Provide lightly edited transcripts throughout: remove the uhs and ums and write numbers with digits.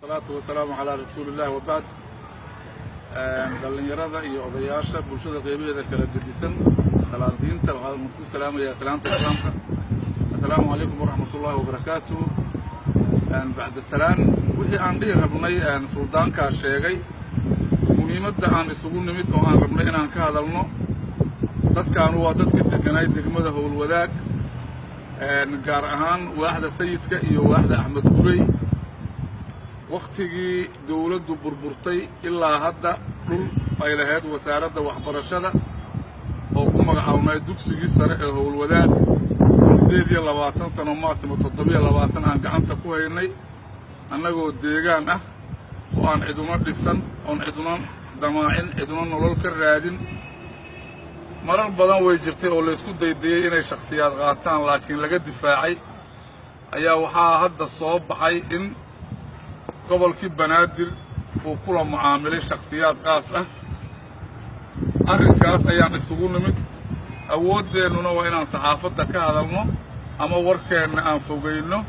والصلاة والسلام على رسول الله وبعد. dhalinyarada iyo odayaasha bulshada qeybaheeda kala gedisan salaadiinta waxaan ku salaamayaa salaanta islaamka. Assalaamu alaykum warahmatullahi wabarakatuh. Bacda salaan wixii aan dhihi rabnay suldaanka sheegay muhiimadda aan isugu nimid oo aan rabnay inaan ka hadalno dadkan waa dadka deganay degmada Howlwadaag gaar ahaan waaxda sayidka iyo waaxda Axmed Gurey waqtigii dawladdu burburtay ilaa hadda dhul ay lahayd wasaaradda waxbarashada oo ku magacaabnay dugsigii sare ee Howlwadaag 28 sano maasimo 27 aan gacanta ku haynay annagoo deegaan ah oo aan ciduna dhisan oon ciduna damaacin ciduna nolol ka raadin marar badan way jirtay oo la isku daydayay inay shakhsiyaad qaataan laakiin laga difaacay ayaa waxaa hadda soo baxay in gobolkii Banaadir uu kula mucaamilay shakhsiyaad qaas ah arrinkaas ayaan isugu nimid awoodeennuna waa inaan saxaafadda ka hadalno ama warkeenna aan fogeyno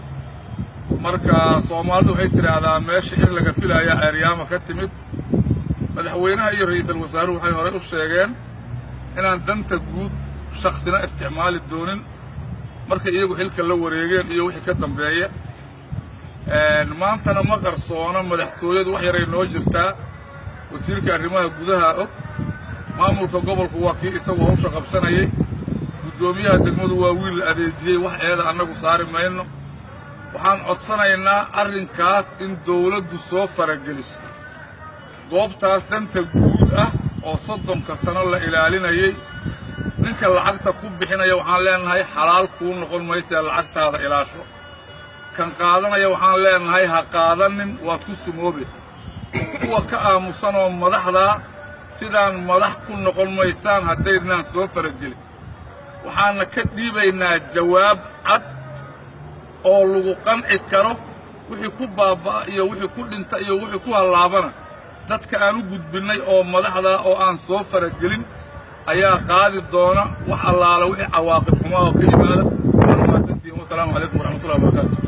marka Soomaalidu waxay tiraahdaa meesha in laga filayo Aaryaama ka timid madaxweynaha iyo ra'iisul wasaaruhu waxay hore u sheegeen inaan danta guud shakhsina isticmaali doonin marka iyagu xilka la wareegeen iyo wixii ka dambeeya maantana ma qarsoona madaxtooyadu wax yaray noo jirtaa wasiirka arrimaha gudaha og maamulka gobolku waa kii isagu hawsha qabsanayay gudoomiyaha degmadu waa wiil adeejiyay wax eeda annagu saari mayno waxaan codsanaynaa arrinkaas in dawladdu soo farageliso goobtaas danta guud ah oo 30 sano la ilaalinayay ninka lacagta ku bixinaya waxaan leenahay xalaal kuu noqon maysa lacagtaada ilaasho kan qaadanaya waxaan leenahay ha qaadanin waad ku sumoobe kuwa ka aamusan oo madaxda sidaan madax ku noqon maysaan haddaynaan soo faragelin waxaana ka dhiibaynaa jawaab cad oo lagu qanci karo wixii ku baabaa iyo wixii ku dhinta iyo wixii ku halaabana dadka aan u gudbinay oo madaxda oo aan soo faragelin ayaa qaadi doona wax allaala wixii cawaaqib xumo oo ka yimaada والسلام عليكم ورحمة الله وبركاته.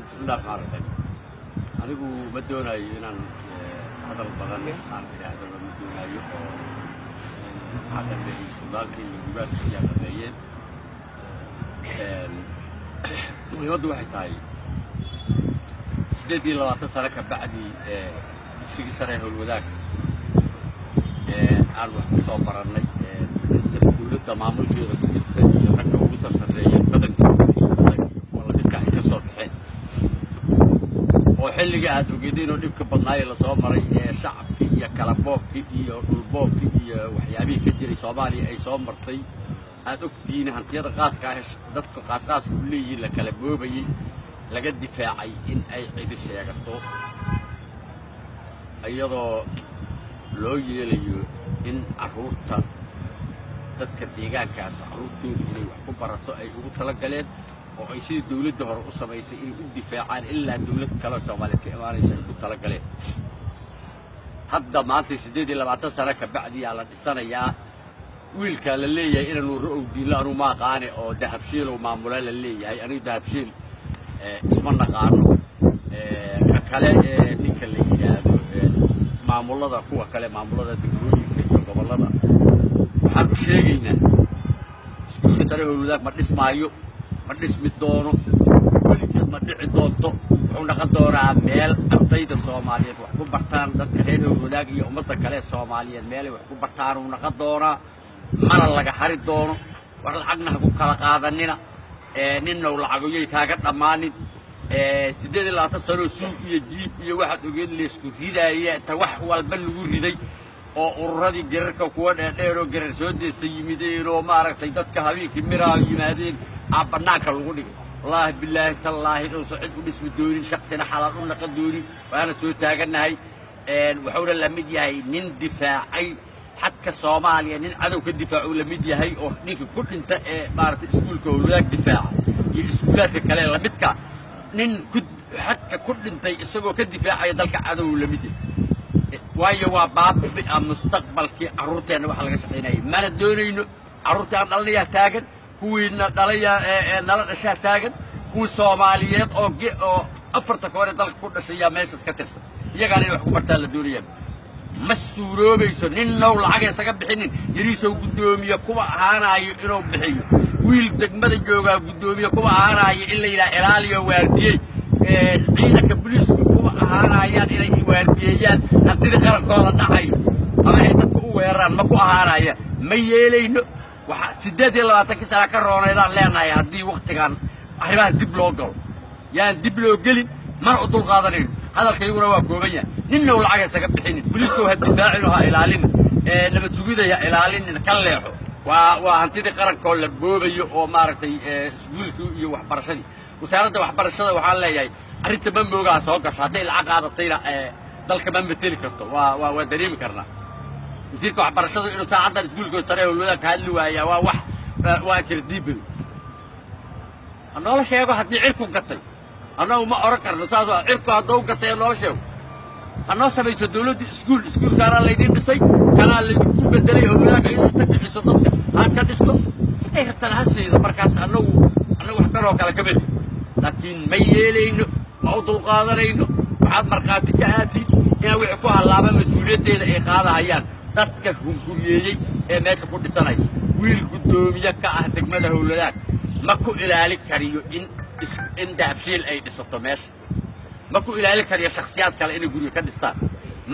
بسم الله الرحمن الرحيم. anigu ma doonayo inaan hadal badan aan iraahdo ma doonayo oo hadalka suldaanka iyo gubaaska ayaa qabeeyeen muhiimaddu waxay tahay 28 sano ka bacdi dugsigii sare ee Howlwadaag aan wax ku soo barannay dawladda maamulkeeda ku jirta iyo ragga ugu sarfeeyay badankooda wala midka ay ka soo baxeen oo xilliga aad ogeedeen oo dhibka badnaay la soo maray ee shacabkii iyo kala boobkii iyo dhulboobkii iyo waxyaabihii ka jiray Soomaaliya ay soo martay aad ogtiin hantiyada qaaska ah dadka qaaska u leeyihiin la kala boobayay laga difaacay in ay cid sheegato iyadoo loo yeelayo in carruurta dadka deegaankaas carruurtooda inay wax ku barato ay ugu tala galeen oo ay sidii dawladda hore u samaysay inay u difaacaan ilaa dawlad kale Soomaaliyeed ka imaanaysa ay ku tala galeen hadda maanta 28 sano ka bacdi la dhisanayaa wiilka la leeyahay inuu ru'owdiin la ma qaane oo dahabshiil oo maamula la leeyahay aniga dahabshiil isma naqaano ka kale ninka la yiraahdo maamulada kuwa kale maamulada degmooyinka iyo gobolada waxaan sheegaynaa iskuulka sare Howlwadaag ma dhismaayo ma dhismi doono weligeed ma dhici doonto wuxuu noqon doonaa meel ardayda Soomaaliyeed wax ku bartaan dadka reer Howlwadaag iyo ummadda kale Soomaaliyeed meel wax ku bartaan uu noqon doonaa mana laga xari doono wax lacagna ku kala qaadanina ninna lacagooyay kaaga dhamaanin 28 sano suuq iyo jiib iyo waxa ogeed la isku ridaayay ta wax walba lagu riday oo ururadii gararka kuwa dheer oo garar soo deestay yimideen oo maaragtay dadka habeenkii miraa yimaadeen abanaanka lagu dhigay والله بالله تالله لو صعد ونسم دورين شخصنا حلال ونقد دورين وأنا سويت تاجناهي وحول اللي مديها من دفاعي xadka Soomaaliya nin cadow ka difaaco la mid yahay oo ninka ku dhinta ee maartay iskuulka howladaag difaaca iyo iskuulaadka kale la midka nin xadka ku dhintay isagoo ka difaacaya dalka cadow la mid yahay waayo waa baabi mustaqbalkii carruurteena waxa laga shaqeynayay mana doonayno carruurtaan dhalnaya taagan kuwiina dhalaya nala dhashaa taagan kuwii Soomaaliyeed oo afarta koore dalka ku dhashaya meeshaas ka tirsan iyagana wax ku bartaan la doonayaan ma suuroobayso nin now lacag isaga bixinin yariisoo gudoomiye kuwa ahaanayo inuu bixiyo wiil degmada jooga gudoomiye kuwa ahaanayo in la yiraahdo ilaaliyo waardiyay ciidanka booliisku kuwa ahaanayaan inay waardiyayaan hadii qarankooda dhacayo ama ay dadku u weeraraan ma ku ahaanaya ma yeelayno waxa 28 sano ka rooneedaan leenahay hadii waqtigan arrimaha dib loo galo yaan dib loo gelin mar u dul qaadanayno hadalkayguna waa kooban yahay ninna uu lacag isaga bixinin booliisku ha difaacino ha ilaalin nabad sugida ha ilaalin ka leexo waa hantidii qarankoo la goobayo oo maaragtay iskuulka iyo waxbarashadii wasaaradda waxbarashada waxaan leeyahay arrinta ma moogaa soo gasho hadday lacag qaadatayna dalka ma mateli karto waa dareemi karnaa wasiirka waxbarashada inuu saacaddan iskuulka sare howlwadaag ka hadli waaya waa wax waa kirdiibel anoo sheego haddii cirku gatay anoo ma oran karno saas waa cirku hadduu gatay anoo sheego anoo samayso dawladda iskuulkaana laydin dhisay kanaa laydinku bedelay howlwadaag inay ka kiciso dadka aan ka dhisto ay rabtaan hasiida markaas annagu wax kaloo kale ka bedel laakiin ma yeelayno ma u dulqaadanayno waxaad markhaati ka aadid inaa wixii ku hallaaba mas-uuliyaddeeda ay qaadahayaan dadka hunguriyeeyey ee meesha ku dhisanaya wiil gudoomiye ka ah degmada howladaag ma ku ilaali kariyo in dahabshiil ay dhisato meesha ma ku ilaali kariyo shakhsiyaad kale inay guriga ka dhistaan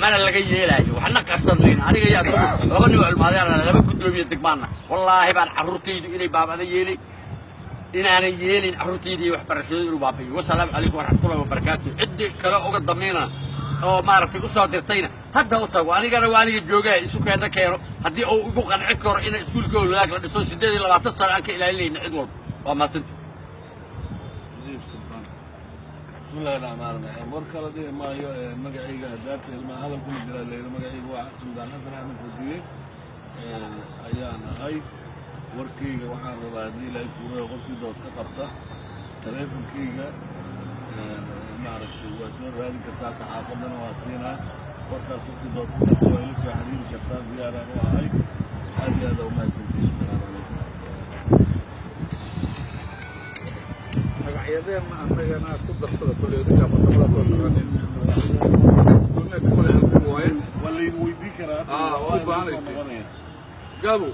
mana laga yeelaayo waxna qarsan mayno aniga iyo asagu laba nin oo ilmaadeen laba gudoomiye degmaana wallaahi baan carruurtaydu inay baabada yeelay inaanan yeelin carruurtaydii waxbarashadooda inuu baabi'iyo wasalaamu calaykum waraxmatullahi wabarakaatu ciddii kale uga damiina oo maaragtay u soo dirtayna hadda u tago anigana waa aniga joogaa isu keeno haddii uu igu qanci karo in iskuulka howladaag la dhiso 28 sano aan ka ilaalinayna cid walba waa maasanta bismillahi rahmaani rahiim warka la dhigay maayo magacayga hadaata ilmaha hadalku ma jira leeyahay magacayga waa Xamdan Xasan Axmed Fadiye ayaan ahay warkayga waxaan rabaa haddii ilaahay kuurayo qofkii dood ka qabta taleefankayga maaragtay waa soo raadin kartaa saxaafaddana waa siinaa warkaas qofkii dood ka qabta waa ila soo xiriiri kartaa diyaaraan u ahay aad iyo aad umahadsantihiin asalaamu calaykum magacyadeen ma annagana ku darsada koley dadka wadamada soo dhaqanin waa laygu weydiin karaa waa u baahanaysa gabo